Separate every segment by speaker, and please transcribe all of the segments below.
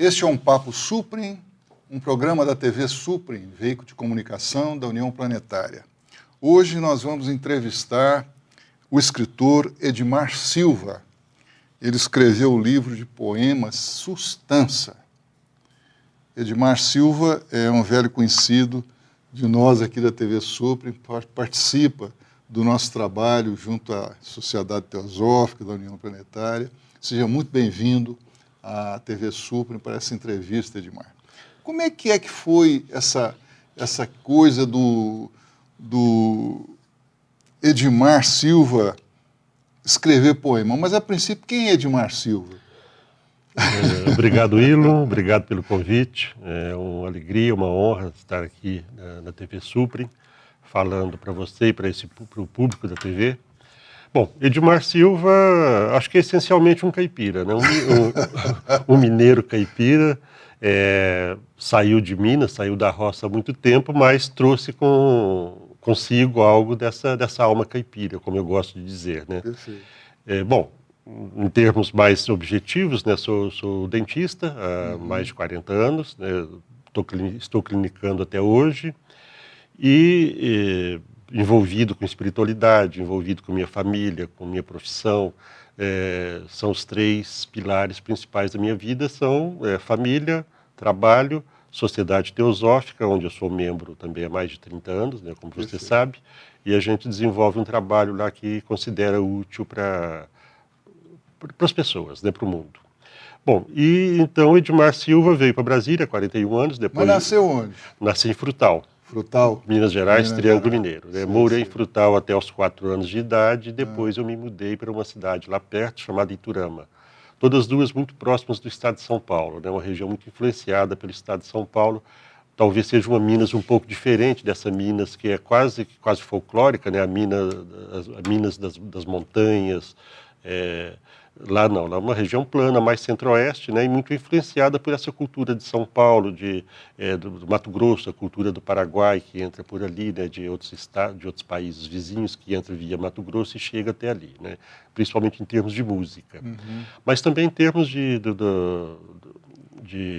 Speaker 1: Este é um Papo Suprem, um programa da TV Suprem, veículo de comunicação da União Planetária. Hoje nós vamos entrevistar o escritor Edmar Silva. Ele escreveu o livro de poemas Sustança. Edmar Silva é um velho conhecido de nós aqui da TV Suprem, participa do nosso trabalho junto à Sociedade Teosófica da União Planetária. Seja muito bem-vindo à TV Suprem para essa entrevista, Edmar. Como é que foi essa coisa do Edmar Silva escrever poema? Mas, a princípio, quem é Edmar Silva?
Speaker 2: Obrigado, Ilo. Obrigado pelo convite. É uma alegria, uma honra estar aqui na TV Suprem, falando para você e para o público da TV. Bom, Edmar Silva, acho que é essencialmente um caipira, né? Um mineiro caipira, saiu de Minas, saiu da roça há muito tempo, mas trouxe consigo algo dessa alma caipira, como eu gosto de dizer, né?
Speaker 1: Perfeito.
Speaker 2: Bom, em termos mais objetivos, né, sou dentista há mais de 40 anos, né, estou clinicando até hoje e envolvido com espiritualidade, envolvido com minha família, com minha profissão. São os três pilares principais da minha vida, são família, trabalho, sociedade teosófica, onde eu sou membro também há mais de 30 anos, né, como você sabe, e a gente desenvolve um trabalho lá que considera útil para as pessoas, né, para o mundo. Bom, e então Edmar Silva veio para Brasília há 41 anos. Depois,
Speaker 1: mas nasceu onde?
Speaker 2: Nasci em Frutal.
Speaker 1: Frutal?
Speaker 2: Minas Gerais, Triângulo Mineiro.
Speaker 1: Sim,
Speaker 2: morei
Speaker 1: sim.
Speaker 2: em Frutal até os 4 anos de idade, e depois eu me mudei para uma cidade lá perto, chamada Iturama. Todas duas muito próximas do estado de São Paulo, né, uma região muito influenciada pelo estado de São Paulo. Talvez seja uma Minas um pouco diferente dessa Minas que é quase folclórica, né, a Minas das montanhas. Lá não, lá é uma região plana, mais centro-oeste, né, e muito influenciada por essa cultura de São Paulo, do Mato Grosso, a cultura do Paraguai, que entra por ali, né, de outros estados, de outros países vizinhos, que entra via Mato Grosso e chega até ali, né, principalmente em termos de música. Mas também em termos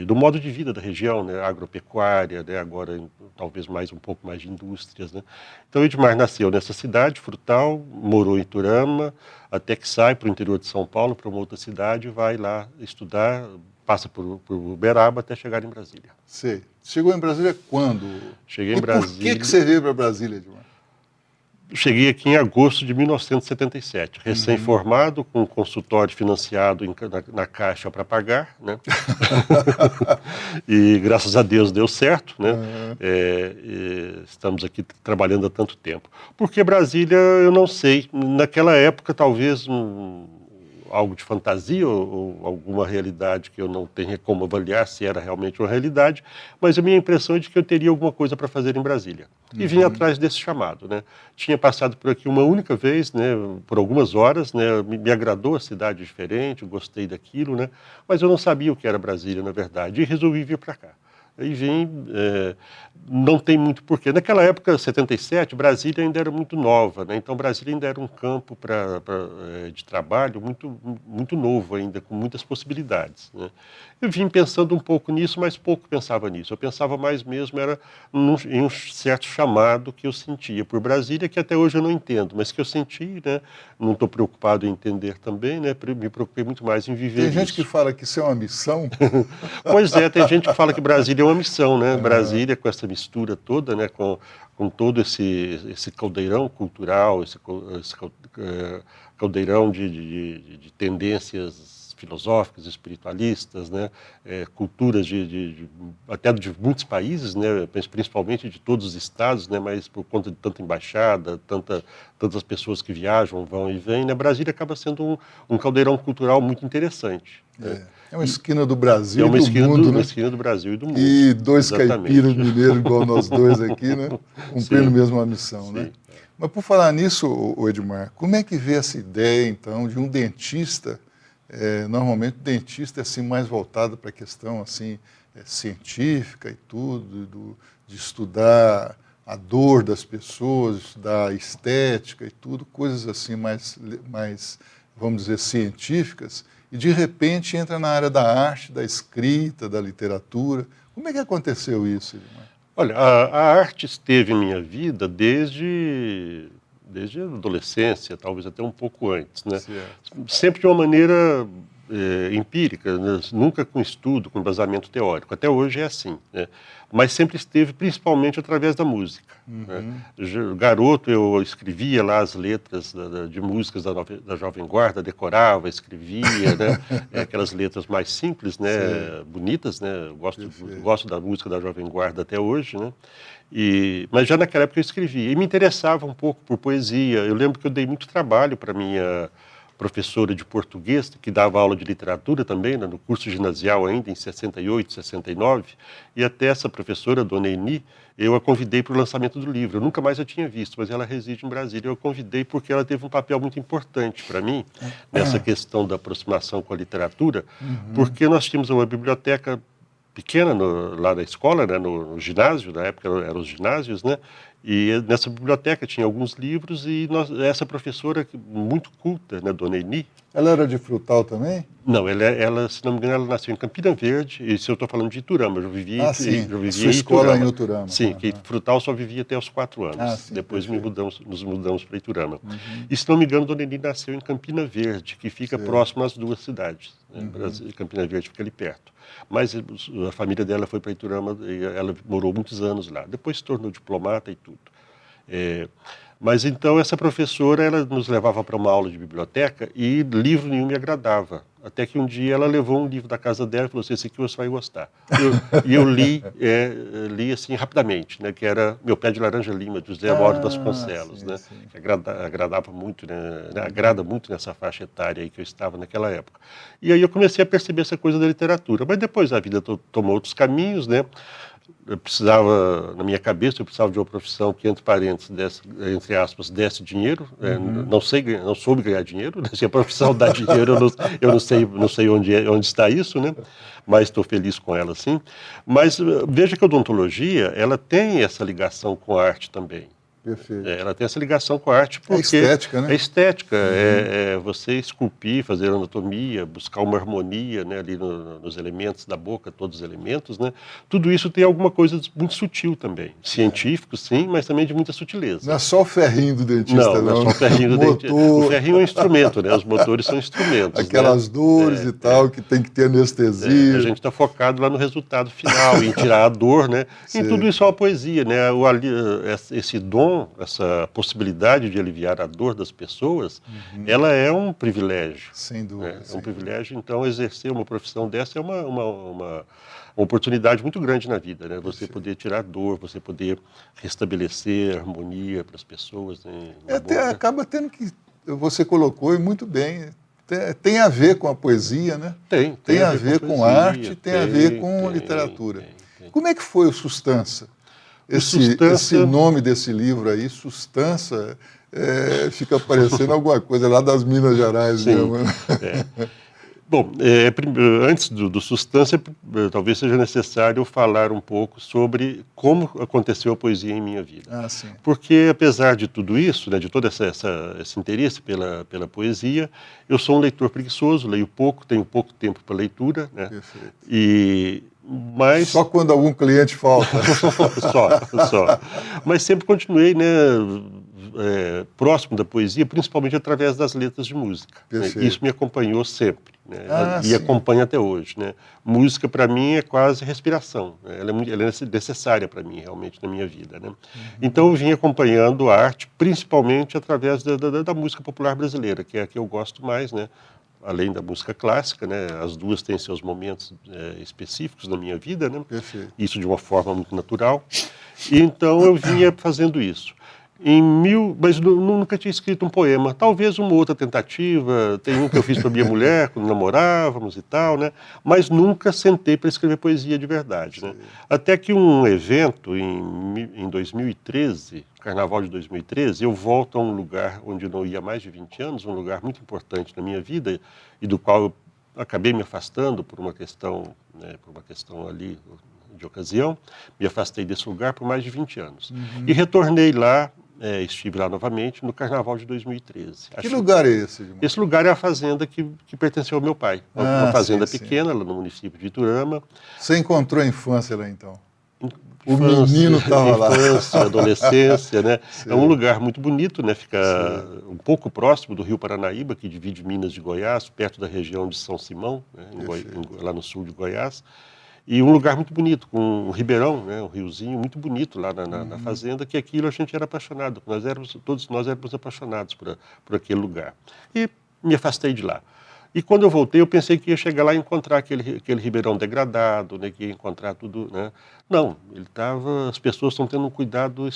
Speaker 2: do modo de vida da região, né, agropecuária, né, agora talvez um pouco mais de indústrias, né. Então Edmar nasceu nessa cidade, Frutal, morou em Iturama, até que sai para o interior de São Paulo, para uma outra cidade, vai lá estudar, passa por Uberaba até chegar em Brasília.
Speaker 1: Sei. Chegou em Brasília quando?
Speaker 2: Cheguei em Brasília.
Speaker 1: Por que você veio para Brasília, Edmar?
Speaker 2: Cheguei aqui em agosto de 1977, recém-formado, com um consultório financiado na Caixa para pagar, né? E graças a Deus deu certo, né? Estamos aqui trabalhando há tanto tempo. Porque Brasília, eu não sei, naquela época talvez algo de fantasia ou alguma realidade que eu não tenho como avaliar se era realmente uma realidade, mas a minha impressão é de que eu teria alguma coisa para fazer em Brasília. E vim atrás desse chamado, né? Tinha passado por aqui uma única vez, né, por algumas horas, né, me agradou a cidade diferente, gostei daquilo, né, mas eu não sabia o que era Brasília, na verdade, e resolvi vir para cá. Aí vim, não tem muito porquê. Naquela época, 77, Brasília ainda era muito nova, né? Então Brasília ainda era um campo de trabalho muito novo ainda, com muitas possibilidades, né? Eu vim pensando um pouco nisso, mas pouco pensava nisso. Eu pensava mais mesmo em um certo chamado que eu sentia por Brasília, que até hoje eu não entendo, mas que eu senti, né? Não estou preocupado em entender também, né? Me preocupei muito mais em viver isso.
Speaker 1: Tem gente que fala que isso é uma missão.
Speaker 2: Pois é, tem gente que fala que Brasília é uma missão, né? Brasília, com essa mistura toda, né? Com todo esse caldeirão cultural, esse caldeirão de tendências filosóficas, espiritualistas, né? Culturas até de muitos países, né? Principalmente de todos os estados, né? Mas por conta de tanta embaixada, tantas pessoas que viajam, vão e vêm, né? Brasília acaba sendo um caldeirão cultural muito interessante.
Speaker 1: É uma esquina do Brasil
Speaker 2: e do mundo, né? Uma esquina do Brasil e do mundo.
Speaker 1: E dois caipiras mineiros igual nós dois aqui, né? Cumprindo mesmo a missão, né? Mas por falar nisso, Edmar, como é que vê essa ideia, então, de um dentista? Normalmente o dentista é assim, mais voltado para a questão assim, científica e tudo, de estudar a dor das pessoas, estudar a estética e tudo, coisas assim mais, vamos dizer, científicas. e de repente entra na área da arte, da escrita, da literatura. Como é que aconteceu isso, Edmar?
Speaker 2: Olha, a arte esteve em minha vida desde a adolescência, talvez até um pouco antes, né? Sempre de uma maneira empírica, né? Nunca com estudo, com embasamento teórico. Até hoje é assim, né? Mas sempre esteve principalmente através da música. Né? Garoto, eu escrevia lá as letras de músicas da Jovem Guarda, decorava, escrevia, né? Aquelas letras mais simples, né? Bonitas, né? Eu gosto da música da Jovem Guarda até hoje, né? Mas já naquela época eu escrevia e me interessava um pouco por poesia. Eu lembro que eu dei muito trabalho para minha professora de português, que dava aula de literatura também, né, no curso ginasial ainda, em 68, 69, e até essa professora, Dona Eni, eu a convidei para o lançamento do livro. Eu nunca mais a tinha visto, mas ela reside em Brasília. Eu a convidei porque ela teve um papel muito importante para mim, nessa questão da aproximação com a literatura, porque nós tínhamos uma biblioteca pequena lá na escola, né, no ginásio, na época eram os ginásios, né? E nessa biblioteca tinha alguns livros e essa professora muito culta, né, Dona Eni.
Speaker 1: Ela era de Frutal também?
Speaker 2: Não, ela, se não me engano, ela nasceu em Campina Verde, e se eu estou falando de Iturama, eu vivi em
Speaker 1: sua escola em Iturama.
Speaker 2: Sim, que Frutal só vivia até os 4 anos. Depois nos mudamos para Iturama. E se não me engano, Dona Eni nasceu em Campina Verde, que fica próximo às duas cidades. Né? Campina Verde fica ali perto. Mas a família dela foi para Iturama e ela morou muitos anos lá. Depois se tornou diplomata e tudo. Mas então essa professora, ela nos levava para uma aula de biblioteca e livro nenhum me agradava. Até que um dia ela levou um livro da casa dela e falou assim, esse aqui você vai gostar. E eu li assim rapidamente, né, que era Meu Pé de Laranja Lima, de José Mauro Vasconcelos, né, que agradava muito, né, agrada muito nessa faixa etária aí que eu estava naquela época. E aí eu comecei a perceber essa coisa da literatura. Mas depois a vida tomou outros caminhos, né? Eu precisava, na minha cabeça, eu precisava de uma profissão que, entre parênteses, entre aspas, desse dinheiro. Não soube ganhar dinheiro. Se a profissão dá dinheiro, eu não sei onde está isso, né? Mas estou feliz com ela, sim. Mas veja que a odontologia, ela tem essa ligação com a arte também.
Speaker 1: Perfeito.
Speaker 2: Ela tem essa ligação com a arte porque...
Speaker 1: É estética, né?
Speaker 2: É estética, é você esculpir, fazer anatomia, buscar uma harmonia, né, ali nos elementos da boca, todos os elementos, né? Tudo isso tem alguma coisa muito sutil também. Científico, sim, mas também de muita sutileza.
Speaker 1: Não é só o ferrinho do dentista,
Speaker 2: não é só o ferrinho do dentista. O ferrinho é um instrumento, né? Os motores são instrumentos.
Speaker 1: Aquelas dores e tal, que tem que ter anestesia.
Speaker 2: A gente está focado lá no resultado final, em tirar a dor, né? E tudo isso é uma poesia, né? Esse dom, essa possibilidade de aliviar a dor das pessoas, ela é um privilégio.
Speaker 1: Sem dúvida.
Speaker 2: É um privilégio, então, exercer uma profissão dessa é uma oportunidade muito grande na vida, né? Você poder tirar dor, você poder restabelecer harmonia para as pessoas. Né?
Speaker 1: Acaba tendo que, você colocou e muito bem, tem a ver com a poesia, né? Tem a ver com arte, tem a ver com literatura. Como é que foi o Sustança? Esse nome desse livro aí, Sustança, fica parecendo alguma coisa lá das Minas Gerais. Mesmo.
Speaker 2: Bom, antes do Sustança, talvez seja necessário falar um pouco sobre como aconteceu a poesia em minha vida. Porque, apesar de tudo isso, né, de todo esse interesse pela poesia, eu sou um leitor preguiçoso, leio pouco, tenho pouco tempo para leitura. Né?
Speaker 1: Perfeito.
Speaker 2: Mas...
Speaker 1: Só quando algum cliente falta.
Speaker 2: só. Mas sempre continuei, né, próximo da poesia, principalmente através das letras de música. Né? Isso me acompanhou sempre. Né? E acompanha até hoje. Né? Música, para mim, é quase respiração. Né? Ela é necessária para mim, realmente, na minha vida. Né? Então, eu vim acompanhando a arte, principalmente através da música popular brasileira, que é a que eu gosto mais, né? Além da música clássica, né? As duas têm seus momentos específicos na minha vida, né? Isso de uma forma muito natural. E então eu vinha fazendo isso. Mas nunca tinha escrito um poema. Talvez uma outra tentativa, tem um que eu fiz para minha mulher, quando namorávamos e tal, né? Mas nunca sentei para escrever poesia de verdade. Né? Até que um evento em 2013, Carnaval de 2013, eu volto a um lugar onde eu não ia há mais de 20 anos, um lugar muito importante na minha vida e do qual eu acabei me afastando por uma questão ali de ocasião. Me afastei desse lugar por mais de 20 anos. E retornei lá estive lá novamente no Carnaval de 2013.
Speaker 1: Que lugar é esse, Edmar?
Speaker 2: Esse lugar é a fazenda que pertenceu ao meu pai. Uma fazenda
Speaker 1: sim,
Speaker 2: pequena, lá no município de Iturama.
Speaker 1: Você encontrou a infância lá, então? O
Speaker 2: Infância,
Speaker 1: menino estava lá.
Speaker 2: Infância, adolescência, né? É um lugar muito bonito, né? Fica um pouco próximo do Rio Paranaíba, que divide Minas de Goiás, perto da região de São Simão, né? Lá no sul de Goiás. E um lugar muito bonito, com um ribeirão, né? Um riozinho muito bonito lá na fazenda, que aquilo a gente era apaixonado. Todos nós éramos apaixonados por aquele lugar. E me afastei de lá. E quando eu voltei, eu pensei que ia chegar lá e encontrar aquele ribeirão degradado, né, que ia encontrar tudo, né? Não, as pessoas estão tendo um cuidado,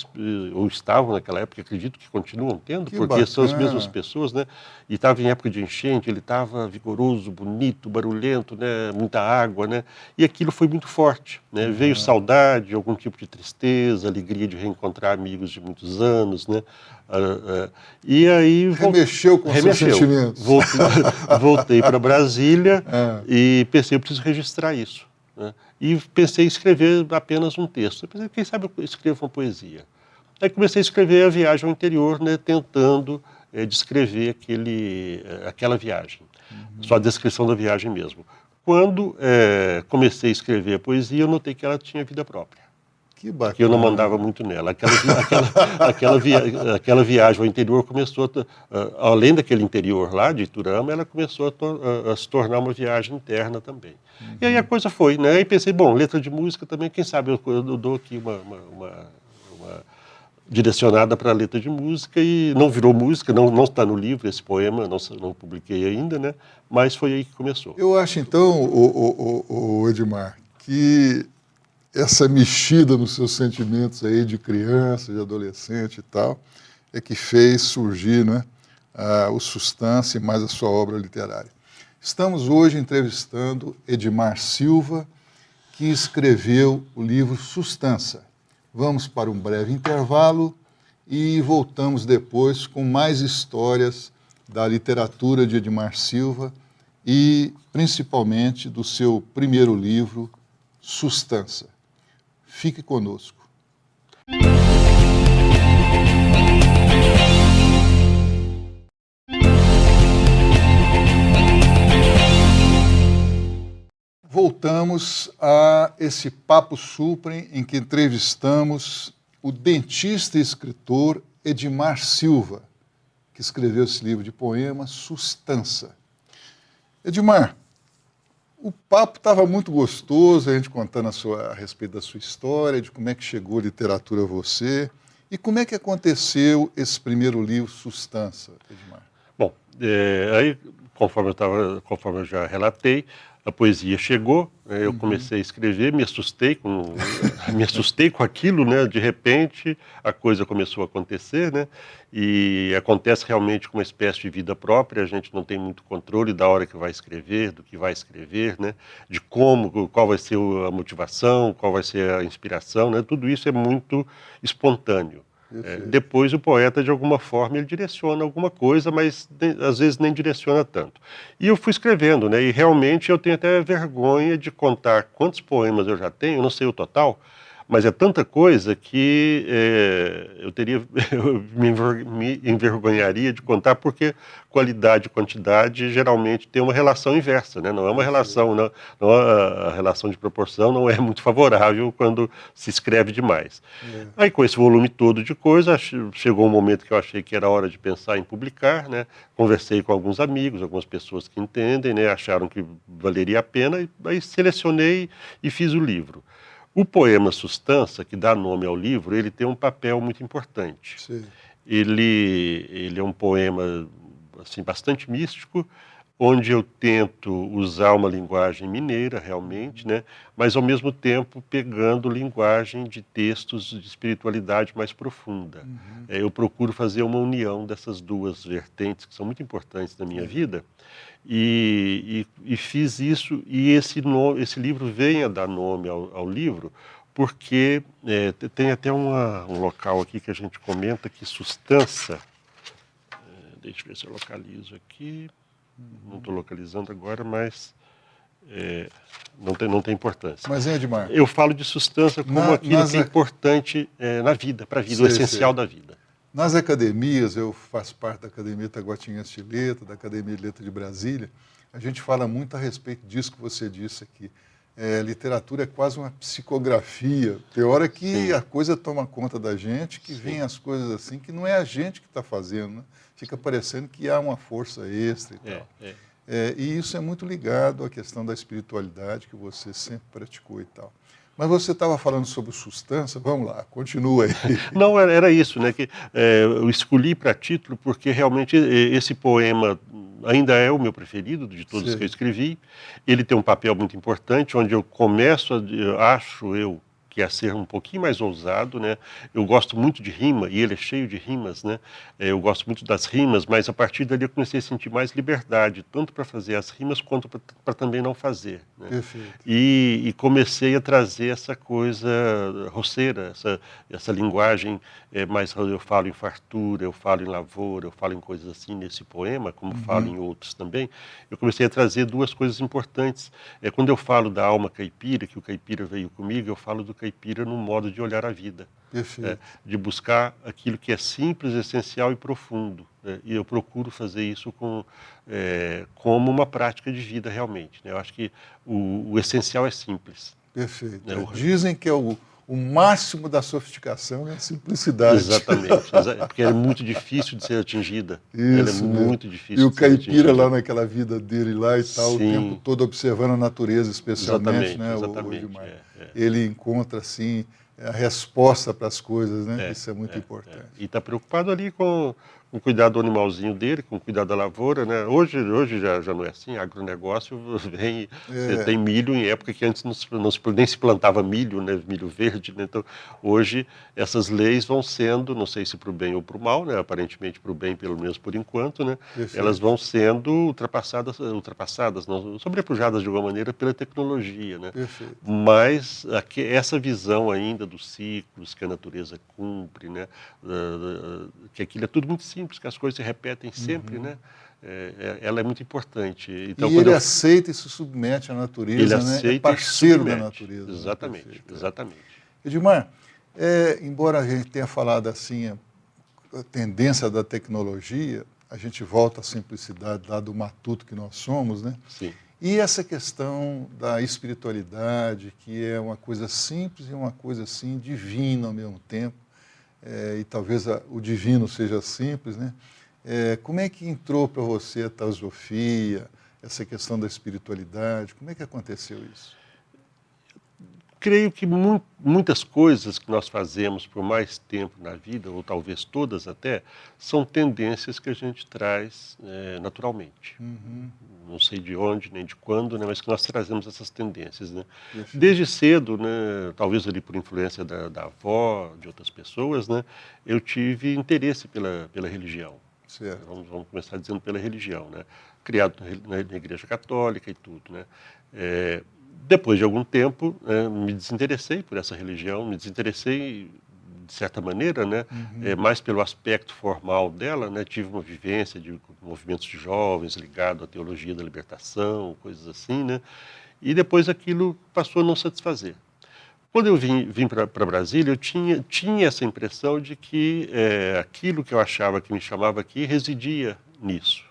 Speaker 2: ou estavam naquela época, acredito que continuam tendo, porque
Speaker 1: bacana.
Speaker 2: são as mesmas pessoas, né? E estava em época de enchente, ele estava vigoroso, bonito, barulhento, né? Muita água, né? E aquilo foi muito forte, né? Veio saudade, algum tipo de tristeza, alegria de reencontrar amigos de muitos anos, né? E aí
Speaker 1: remexeu com seus sentimentos.
Speaker 2: Voltei para Brasília e pensei, eu preciso registrar isso, né? E pensei em escrever apenas um texto. Eu pensei, quem sabe eu escrevo uma poesia. Aí comecei a escrever a viagem ao interior, né, tentando descrever aquela viagem, só a descrição da viagem mesmo. Quando comecei a escrever a poesia, eu notei que ela tinha vida própria.
Speaker 1: Que bacana.
Speaker 2: Que eu não mandava muito nela. Aquela viagem ao interior começou, além daquele interior lá de Iturama, ela começou a se tornar uma viagem interna também. E aí a coisa foi, né? E pensei, bom, letra de música também, quem sabe eu dou aqui uma direcionada para a letra de música, e não virou música, não está no livro esse poema, não publiquei ainda, né? Mas foi aí que começou.
Speaker 1: Eu acho então, o Edmar, que essa mexida nos seus sentimentos aí de criança, de adolescente e tal, é que fez surgir, né, o Sustância e mais a sua obra literária. Estamos hoje entrevistando Edmar Silva, que escreveu o livro Sustância. Vamos para um breve intervalo e voltamos depois com mais histórias da literatura de Edmar Silva e principalmente do seu primeiro livro, Sustância. Fique conosco. Voltamos a esse Papo Suprem em que entrevistamos o dentista e escritor Edmar Silva, que escreveu esse livro de poemas, Sustância. Edmar, o papo estava muito gostoso, a gente contando a respeito da sua história, de como é que chegou a literatura a você, e como é que aconteceu esse primeiro livro, Sustância, Edmar?
Speaker 2: Bom, aí, conforme eu já relatei, a poesia chegou, eu comecei a escrever, me assustei com aquilo, né? De repente a coisa começou a acontecer, né? E acontece realmente com uma espécie de vida própria, a gente não tem muito controle da hora que vai escrever, do que vai escrever, né? De qual vai ser a motivação, qual vai ser a inspiração, né? Tudo isso é muito espontâneo. Depois o poeta, de alguma forma, ele direciona alguma coisa, mas às vezes nem direciona tanto. E eu fui escrevendo, né? E realmente eu tenho até vergonha de contar quantos poemas eu já tenho, eu não sei o total, mas é tanta coisa que eu me envergonharia de contar, porque qualidade e quantidade geralmente tem uma relação inversa, né? Não é uma relação, a relação de proporção não é muito favorável quando se escreve demais. Aí com esse volume todo de coisa, chegou um momento que eu achei que era hora de pensar em publicar, né? Conversei com alguns amigos, algumas pessoas que entendem, né? Acharam que valeria a pena, e aí selecionei e fiz o livro. O poema Sustância, que dá nome ao livro, ele tem um papel muito importante.
Speaker 1: Sim.
Speaker 2: Ele é um poema assim, bastante místico, onde eu tento usar uma linguagem mineira, realmente, né? Mas, ao mesmo tempo, pegando linguagem de textos de espiritualidade mais profunda. Eu procuro fazer uma união dessas duas vertentes, que são muito importantes na minha vida, e fiz isso, e esse livro vem a dar nome ao livro, porque tem até um local aqui que a gente comenta que Sustância, deixa eu ver se eu localizo aqui, não estou localizando agora, mas não tem importância.
Speaker 1: Mas, Edmar,
Speaker 2: eu falo de Sustância como aquilo que é importante na vida, para a vida, o essencial da vida.
Speaker 1: Nas academias, eu faço parte da Academia Taguatinense de Letras, da Academia de Letras de Brasília, a gente fala muito a respeito disso que você disse aqui. Literatura é quase uma psicografia. Tem hora que a coisa toma conta da gente, que vem as coisas assim, que não é a gente que está fazendo, né? Fica parecendo que há uma força extra e tal. E isso é muito ligado à questão da espiritualidade que você sempre praticou e tal. Mas você estava falando sobre substância, vamos lá, continua aí.
Speaker 2: Não, era isso, né? Que, eu escolhi para título porque realmente esse poema ainda é o meu preferido de todos que eu escrevi. Ele tem um papel muito importante, onde eu começo, acho eu, que a ser um pouquinho mais ousado, né? Eu gosto muito de rima, e ele é cheio de rimas, né? Eu gosto muito das rimas, mas a partir dali eu comecei a sentir mais liberdade, tanto para fazer as rimas, quanto para também não fazer, né?
Speaker 1: Perfeito.
Speaker 2: E comecei a trazer essa coisa roceira, essa linguagem, mais eu falo em fartura, eu falo em lavoura, eu falo em coisas assim nesse poema, como falo em outros também. Eu comecei a trazer duas coisas importantes. Quando eu falo da alma caipira, que o caipira veio comigo, eu falo do caipira no modo de olhar a vida.
Speaker 1: Perfeito.
Speaker 2: De buscar aquilo que é simples, essencial e profundo. E eu procuro fazer isso como uma prática de vida realmente, né? Eu acho que o essencial é simples.
Speaker 1: Perfeito. Dizem que é o máximo da sofisticação é a simplicidade.
Speaker 2: Exatamente, porque ela é muito difícil de ser atingida. Ela é muito difícil.
Speaker 1: E o caipira lá naquela vida dele lá e tal, o tempo todo observando a natureza, especialmente, né? Ele encontra assim a resposta para as coisas, né? Isso é muito importante.
Speaker 2: E está preocupado ali com o cuidado do animalzinho dele, com o cuidado da lavoura, né? Hoje já não é assim, agronegócio vem, você tem milho em época que antes nem se plantava milho, né? Milho verde, né? Então, hoje essas leis vão sendo, não sei se para o bem ou para o mal, né? Aparentemente para o bem, pelo menos por enquanto, né? Elas vão sendo ultrapassadas, não, sobrepujadas de alguma maneira pela tecnologia, né? Mas essa visão ainda dos ciclos que a natureza cumpre, né? Que aquilo é tudo muito simples, que as coisas se repetem sempre, né? Ela é muito importante. Então,
Speaker 1: e ele aceita e se submete à natureza,
Speaker 2: ele
Speaker 1: né?
Speaker 2: Aceita
Speaker 1: é parceiro da
Speaker 2: submete.
Speaker 1: natureza.
Speaker 2: Exatamente, exatamente.
Speaker 1: Edmar, embora a gente tenha falado assim, a tendência da tecnologia, a gente volta à simplicidade lá do matuto que nós somos, né?
Speaker 2: Sim.
Speaker 1: E essa questão da espiritualidade, que é uma coisa simples e uma coisa assim divina ao mesmo tempo, e talvez o divino seja simples, né? Como é que entrou para você a teosofia, essa questão da espiritualidade? Como é que aconteceu isso?
Speaker 2: Creio que muitas coisas que nós fazemos por mais tempo na vida, ou talvez todas até, são tendências que a gente traz naturalmente. Não sei de onde, nem de quando, né, mas que nós trazemos essas tendências, né? Desde cedo, né, talvez ali por influência da avó, de outras pessoas, né, eu tive interesse pela religião. Vamos começar dizendo pela religião, né? Criado na Igreja Católica e tudo, né? Depois de algum tempo, me desinteressei por essa religião, me desinteressei de certa maneira, né, mais pelo aspecto formal dela, né, tive uma vivência de movimentos de jovens ligado à teologia da libertação, coisas assim, né, e depois aquilo passou a não satisfazer. Quando eu vim para Brasília, eu tinha essa impressão de que aquilo que eu achava que me chamava aqui residia nisso.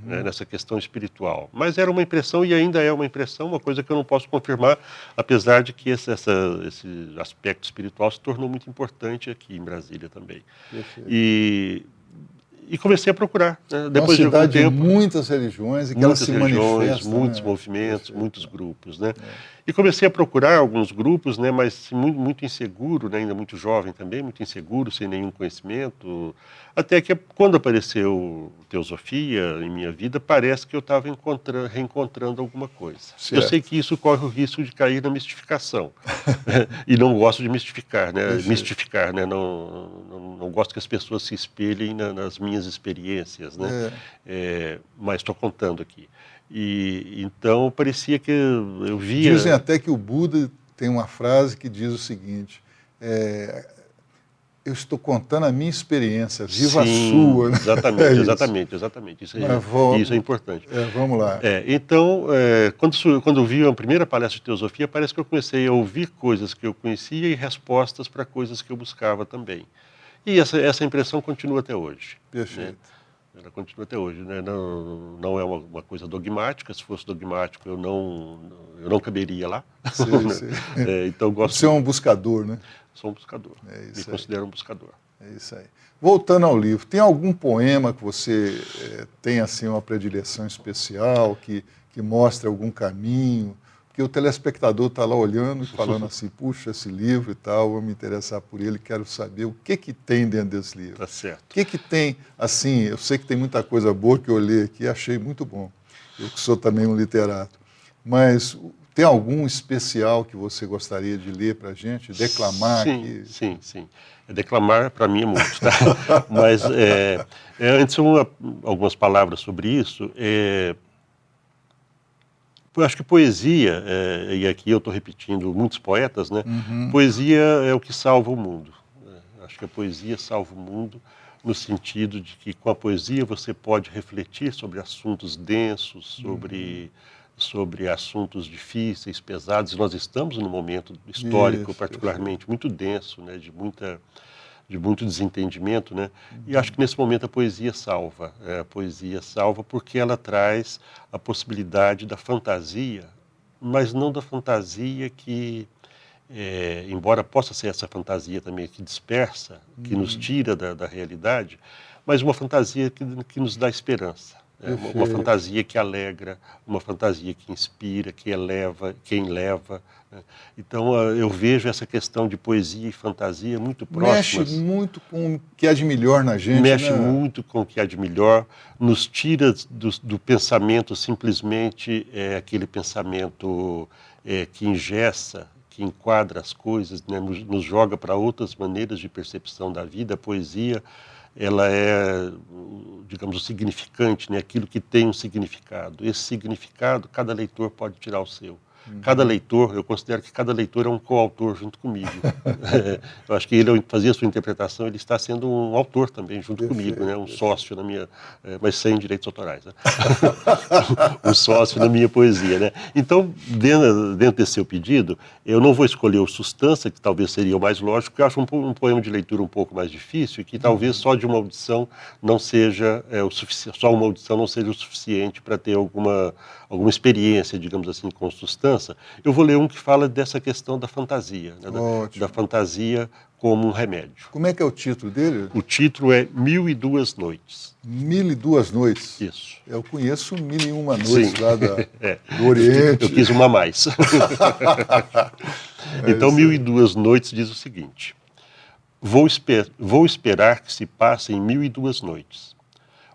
Speaker 2: Nessa questão espiritual. Mas era uma impressão e ainda é uma impressão, uma coisa que eu não posso confirmar, apesar de que esse aspecto espiritual se tornou muito importante aqui em Brasília também. E comecei a procurar. Né? Depois
Speaker 1: de algum tempo,
Speaker 2: de
Speaker 1: muitas religiões e que elas se manifestam.
Speaker 2: Muitos movimentos, muitos grupos. Né? E comecei a procurar alguns grupos, né, mas muito inseguro, né, ainda muito jovem também, muito inseguro, sem nenhum conhecimento. Até que quando apareceu teosofia em minha vida, parece que eu estava reencontrando alguma coisa. Eu sei que isso corre o risco de cair na mistificação. E não gosto de mistificar, né? Mistificar, né? Não gosto que as pessoas se espelhem nas minhas experiências, né? Mas estou contando aqui. E então parecia que eu via...
Speaker 1: Dizem até que o Buda tem uma frase que diz o seguinte: eu estou contando a minha experiência, viva a sua. Né?
Speaker 2: Exatamente. Isso é importante.
Speaker 1: Vamos lá.
Speaker 2: Então, quando eu vi a primeira palestra de teosofia, parece que eu comecei a ouvir coisas que eu conhecia e respostas para coisas que eu buscava também. E essa impressão continua até hoje.
Speaker 1: Perfeito.
Speaker 2: Né? Ela continua até hoje, né? Não é uma coisa dogmática. Se fosse dogmático, eu não caberia lá.
Speaker 1: Sei, sei.
Speaker 2: Então gosto.
Speaker 1: Você é um buscador, né?
Speaker 2: Sou um buscador. Me
Speaker 1: aí.
Speaker 2: considero um buscador.
Speaker 1: É isso aí. Voltando ao livro, tem algum poema que você tem assim uma predileção especial, que mostre algum caminho? Porque o telespectador está lá olhando e falando assim, puxa, esse livro e tal, vou me interessar por ele, quero saber o que tem dentro desse livro.
Speaker 2: Tá certo.
Speaker 1: O que tem, assim, eu sei que tem muita coisa boa que eu olhei aqui e achei muito bom. Eu que sou também um literato. Mas tem algum especial que você gostaria de ler para a gente, declamar
Speaker 2: sim,
Speaker 1: aqui?
Speaker 2: Sim. Declamar, para mim, é muito. Tá? Mas, antes, algumas palavras sobre isso. Eu acho que poesia, e aqui eu estou repetindo muitos poetas, né?
Speaker 1: Uhum.
Speaker 2: Poesia é o que salva o mundo. Acho que a poesia salva o mundo no sentido de que com a poesia você pode refletir sobre assuntos densos, sobre assuntos difíceis, pesados. Nós estamos num momento histórico particularmente muito denso, né? de muito desentendimento, né? E acho que nesse momento a poesia salva. A poesia salva porque ela traz a possibilidade da fantasia, mas não da fantasia que, embora possa ser essa fantasia também que dispersa, que nos tira da realidade, mas uma fantasia que nos dá esperança. Uma fantasia que alegra, uma fantasia que inspira, que eleva, que enleva. Então, eu vejo essa questão de poesia e fantasia muito próximas.
Speaker 1: Mexe muito com o que há de melhor na gente,
Speaker 2: Mexe
Speaker 1: né?
Speaker 2: muito com o que há de melhor, nos tira do pensamento simplesmente aquele pensamento que engessa, que enquadra as coisas, né? Nos joga para outras maneiras de percepção da vida. A poesia, ela é, digamos, o significante, né? Aquilo que tem um significado. Esse significado, cada leitor pode tirar o seu. Cada leitor, eu considero que cada leitor é um coautor junto comigo. Eu acho que ele, ao fazer a sua interpretação, ele está sendo um autor também junto comigo, né? Um sócio na minha, mas sem direitos autorais, né? Um sócio na minha poesia, né? Então, dentro desse seu pedido, eu não vou escolher o Substância, que talvez seria o mais lógico, porque eu acho um poema de leitura um pouco mais difícil e que talvez só de uma audição não seja o suficiente, só uma audição não seja o suficiente para ter alguma experiência, digamos assim, com Substância. Eu vou ler um que fala dessa questão da fantasia, né? da fantasia como um remédio.
Speaker 1: Como é que é o título dele?
Speaker 2: O título é 1002 Noites.
Speaker 1: 1002 Noites?
Speaker 2: Isso.
Speaker 1: Eu conheço 1001 Noites
Speaker 2: Sim.
Speaker 1: lá do Oriente.
Speaker 2: Eu quis uma a mais. Então, 1002 Noites diz o seguinte: vou esperar que se passem 1002 noites.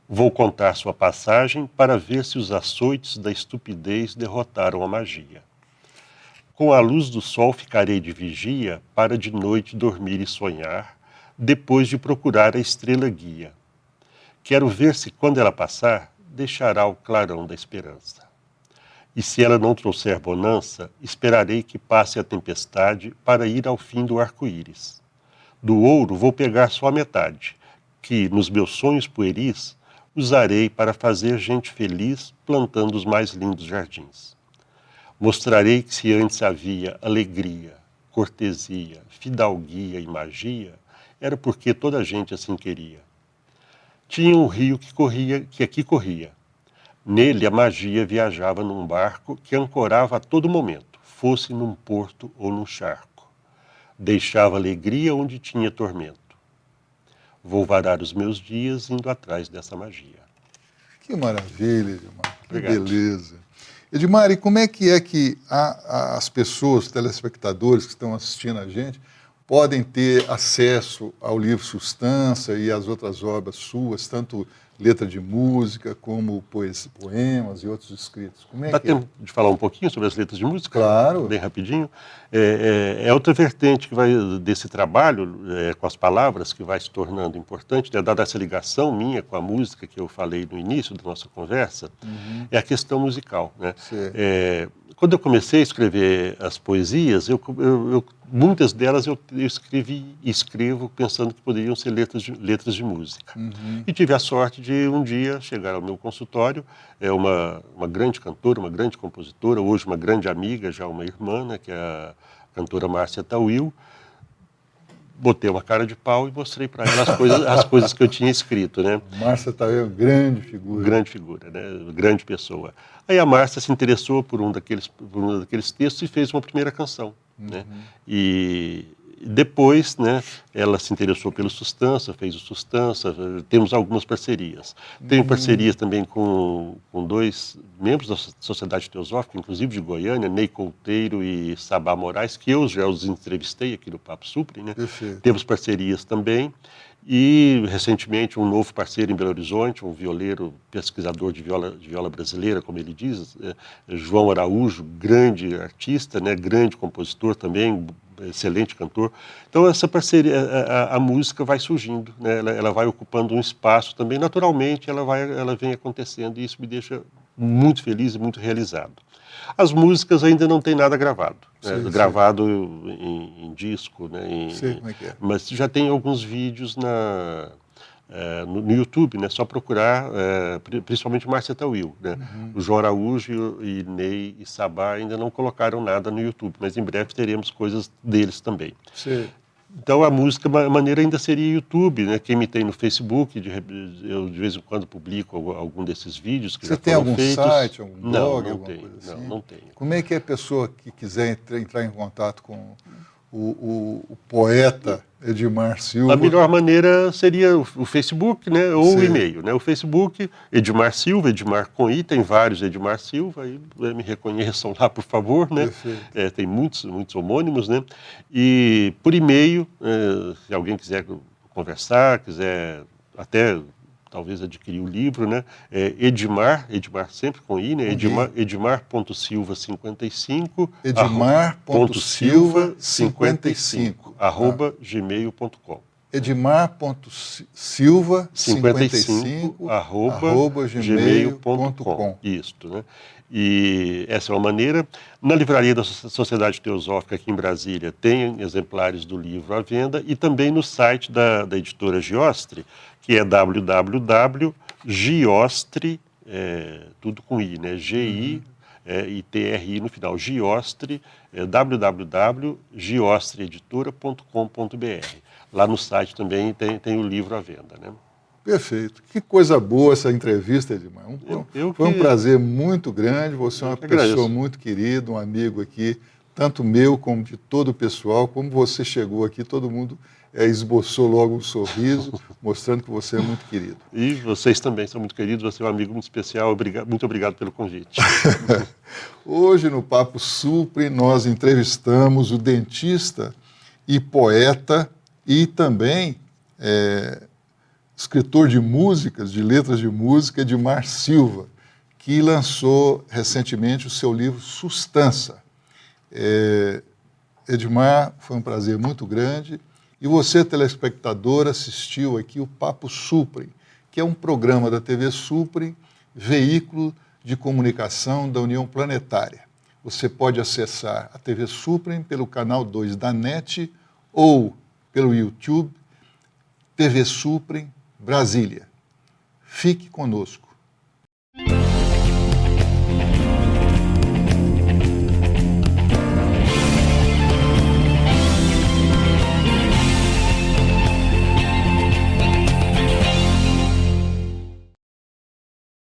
Speaker 2: Vou contar sua passagem para ver se os açoites da estupidez derrotaram a magia. Com a luz do sol ficarei de vigia para de noite dormir e sonhar, depois de procurar a estrela guia. Quero ver se, quando ela passar, deixará o clarão da esperança. E se ela não trouxer bonança, esperarei que passe a tempestade para ir ao fim do arco-íris. Do ouro vou pegar só a metade, que, nos meus sonhos pueris, usarei para fazer gente feliz plantando os mais lindos jardins. Mostrarei que se antes havia alegria, cortesia, fidalguia e magia, era porque toda a gente assim queria. Tinha um rio que aqui corria. Nele a magia viajava num barco que ancorava a todo momento, fosse num porto ou num charco. Deixava alegria onde tinha tormento. Vou varar os meus dias indo atrás dessa magia.
Speaker 1: Que maravilha, Edmar. Que
Speaker 2: Obrigado.
Speaker 1: beleza. Edmar, e como é que as pessoas, os telespectadores que estão assistindo a gente, podem ter acesso ao livro Substância e às outras obras suas, tanto letra de música como poemas e outros escritos? Como é
Speaker 2: Dá
Speaker 1: que é?
Speaker 2: tempo de falar um pouquinho sobre as letras de música?
Speaker 1: Claro.
Speaker 2: Bem rapidinho. É outra vertente que vai desse trabalho com as palavras que vai se tornando importante, né, dada essa ligação minha com a música que eu falei no início da nossa conversa, é a questão musical, né? Quando eu comecei a escrever as poesias, muitas delas eu escrevi e escrevo pensando que poderiam ser letras de música. E tive a sorte de um dia chegar ao meu consultório, uma grande cantora, uma grande compositora, hoje uma grande amiga, já uma irmã, né, que é a cantora Márcia Tawil, botei uma cara de pau e mostrei para ela as coisas que eu tinha escrito, né?
Speaker 1: Márcia Tauil, grande figura.
Speaker 2: Grande figura, né? Grande pessoa. Aí a Márcia se interessou por um daqueles textos e fez uma primeira canção, né? E depois, né, ela se interessou pelo Sustância, fez o Sustância, temos algumas parcerias. Tenho parcerias também com dois membros da Sociedade Teosófica, inclusive de Goiânia, Ney Couteiro e Sabá Moraes, que eu já os entrevistei aqui no Papo Supre, né?
Speaker 1: Perfeito.
Speaker 2: Temos parcerias também. E, recentemente, um novo parceiro em Belo Horizonte, um violeiro, pesquisador de viola brasileira, como ele diz, João Araújo, grande artista, né, grande compositor também, excelente cantor. Então, essa parceria, a música vai surgindo, né, ela vai ocupando um espaço também, naturalmente, ela vem acontecendo, e isso me deixa muito feliz e muito realizado. As músicas ainda não tem nada gravado, né?
Speaker 1: Sim,
Speaker 2: Gravado em disco, né?
Speaker 1: Sei como é que é.
Speaker 2: Mas já tem alguns vídeos no YouTube, né? Só procurar, principalmente Márcia Tauil, né? O João Araújo e Ney e Sabá ainda não colocaram nada no YouTube, mas em breve teremos coisas deles também.
Speaker 1: Sei.
Speaker 2: Então a música, a maneira ainda seria YouTube, né? Quem me tem no Facebook, eu de vez em quando publico algum desses vídeos que
Speaker 1: Você
Speaker 2: já
Speaker 1: tem
Speaker 2: foram
Speaker 1: algum
Speaker 2: feitos.
Speaker 1: site, algum blog,
Speaker 2: não
Speaker 1: alguma
Speaker 2: tenho,
Speaker 1: coisa assim?
Speaker 2: não tenho.
Speaker 1: Como é que a pessoa que quiser entrar em contato com o poeta Edmar Silva?
Speaker 2: A melhor maneira seria o Facebook, né, ou o
Speaker 1: Sim.
Speaker 2: e-mail, né? O Facebook, Edmar Silva, Edmar com I, tem vários Edmar Silva, aí me reconheçam lá, por favor, né?
Speaker 1: Perfeito.
Speaker 2: Tem muitos homônimos, né? E por e-mail, se alguém quiser conversar, quiser até talvez adquirir o livro, né? Edmar sempre com I, né? Edmar.silva55
Speaker 1: Edmar.silva55
Speaker 2: @gmail.com.
Speaker 1: Edmar.silva55
Speaker 2: @gmail.com. Isto, né? E essa é uma maneira. Na livraria da Sociedade Teosófica aqui em Brasília tem exemplares do livro à venda, e também no site da editora Giostre, que é www.giostre, tudo com I, né? GI-ITRI no final, Giostre, www.giostreeditora.com.br. Lá no site também tem o livro à venda, né?
Speaker 1: Perfeito. Que coisa boa essa entrevista, Edmar. Foi um prazer muito grande. Você é uma pessoa muito querida, um amigo aqui, tanto meu como de todo o pessoal. Como você chegou aqui, todo mundo esboçou logo um sorriso, mostrando que você é muito querido.
Speaker 2: E vocês também são muito queridos, você é um amigo muito especial. Muito obrigado pelo convite.
Speaker 1: Hoje, no Papo Supre, nós entrevistamos o dentista e poeta e também escritor de músicas, de letras de música, Edmar Silva, que lançou recentemente o seu livro Sustância. Edmar, foi um prazer muito grande. E você, telespectador, assistiu aqui o Papo Supre, que é um programa da TV Supre, veículo de comunicação da União Planetária. Você pode acessar a TV Supre pelo canal 2 da NET ou pelo YouTube, TV Supre Brasília. Fique conosco.